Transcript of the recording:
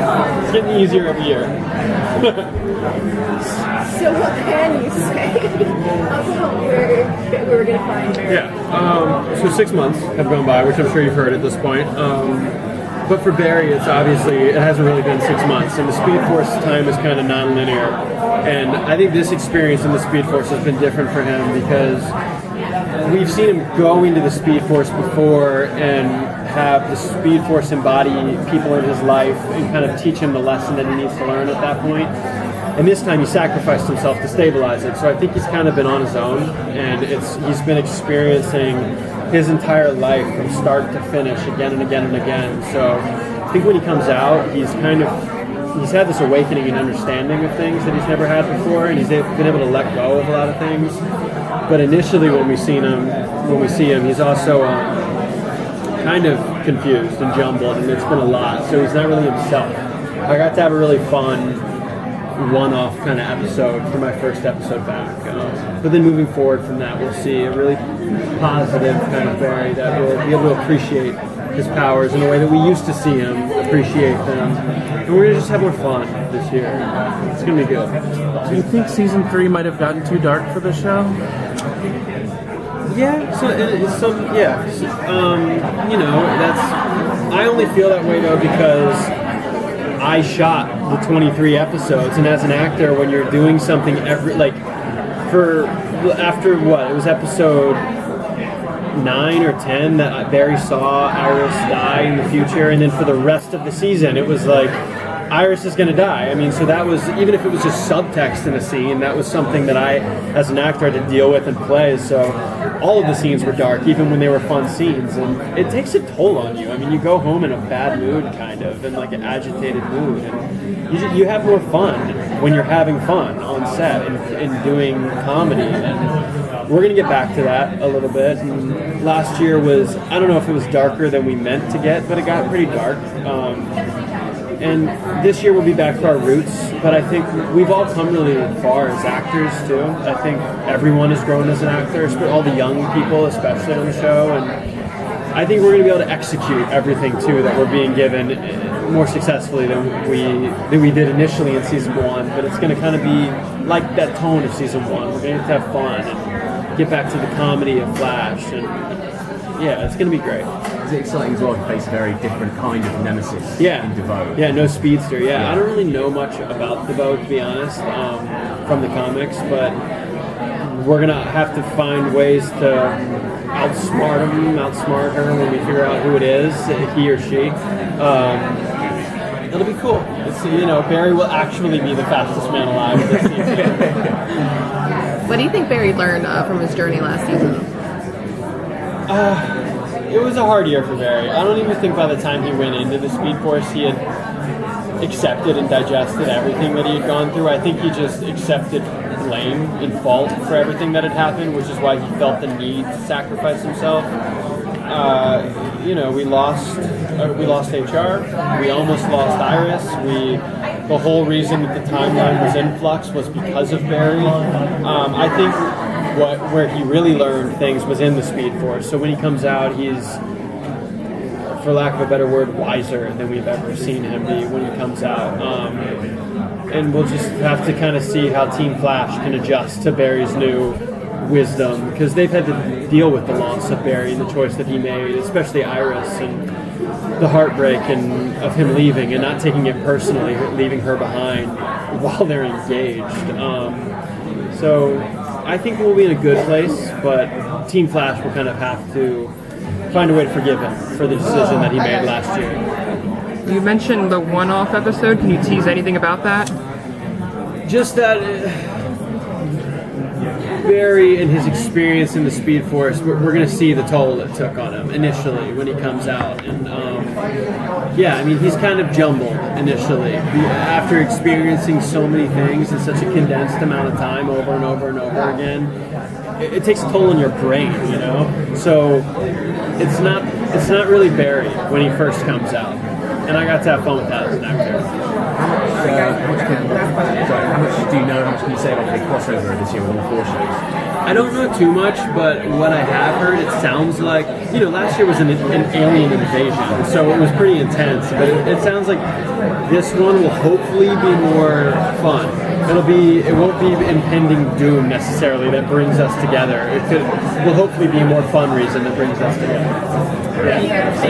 It's getting easier every year. So what can you say about where we're going to find Barry? Yeah, so 6 months have gone by, which I'm sure you've heard at this point. But for Barry, it hasn't really been 6 months, and the Speed Force time is kind of non-linear. And I think this experience in the Speed Force has been different for him because we've seen him go into the Speed Force before and have the Speed Force embody people in his life and kind of teach him the lesson that he needs to learn at that point. And this time he sacrificed himself to stabilize it. So I think he's kind of been on his own, and he's been experiencing his entire life from start to finish again and again and again. So I think when he comes out, he's had this awakening and understanding of things that he's never had before, and he's been able to let go of a lot of things. But initially when we see him, he's also kind of confused and jumbled, and it's been a lot. So he's not really himself. I got to have a really fun one-off kind of episode for my first episode back. But then moving forward from that, we'll see a really positive kind of Barry that will be able to appreciate his powers in a way that we used to see him appreciate them. And we're going to just have more fun this year. It's going to be good. Do you think season 3 might have gotten too dark for the show? Yeah, I only feel that way though because I shot the 23 episodes, and as an actor, when you're doing something it was episode 9 or 10 that Barry saw Iris die in the future, and then for the rest of the season, it was like Iris is going to die. I mean, so that was, even if it was just subtext in a scene, that was something that I, as an actor, had to deal with and play. So all of the scenes were dark, even when they were fun scenes, and it takes a toll on you. I mean, you go home in a bad mood, kind of, in like an agitated mood, and you have more fun when you're having fun on set and doing comedy. And we're going to get back to that a little bit. And last year was, I don't know if it was darker than we meant to get, but it got pretty dark. And this year we'll be back to our roots, but I think we've all come really far as actors too. I think everyone has grown as an actor, all the young people especially on the show, and I think we're going to be able to execute everything too that we're being given more successfully than we did initially in season 1. But it's going to kind of be like that tone of season 1. We're going to have fun and get back to the comedy of Flash, and yeah, it's going to be great. Is it exciting as well to face a very different kind of nemesis in DeVoe? Yeah, no speedster. Yeah, I don't really know much about DeVoe, to be honest, from the comics, but we're going to have to find ways to outsmart her when we figure out who it is, he or she. It'll be cool. Barry will actually be the fastest man alive this season. What do you think Barry learned from his journey last season? It was a hard year for Barry. I don't even think by the time he went into the Speed Force he had accepted and digested everything that he had gone through. I think he just accepted blame and fault for everything that had happened, which is why he felt the need to sacrifice himself. We lost HR. We almost lost Iris. The whole reason that the timeline was in flux was because of Barry. I think where he really learned things was in the Speed Force. So when he comes out, he's, for lack of a better word, wiser than we've ever seen him be when he comes out. And we'll just have to kind of see how Team Flash can adjust to Barry's new wisdom, because they've had to deal with the loss of Barry and the choice that he made, especially Iris, and the heartbreak of him leaving and not taking it personally, leaving her behind while they're engaged. So I think we'll be in a good place, but Team Flash will kind of have to find a way to forgive him for the decision that he made last year. You mentioned the one-off episode. Can you tease anything about that? Just that Barry and his experience in the Speed Force, we're going to see the toll it took on him initially when he comes out. And he's kind of jumbled initially. After experiencing so many things in such a condensed amount of time over and over and over again, it takes a toll on your brain, So it's not really Barry when he first comes out. And I got to have fun with that as an actor. How much do you know, how much can you say about the crossover this year with all 4 shows? I don't know too much, but what I have heard, it sounds like, last year was an alien invasion, so it was pretty intense, but it sounds like this one will hopefully be more fun. It won't be impending doom necessarily that brings us together. Will hopefully be a more fun reason that brings us together. Yeah.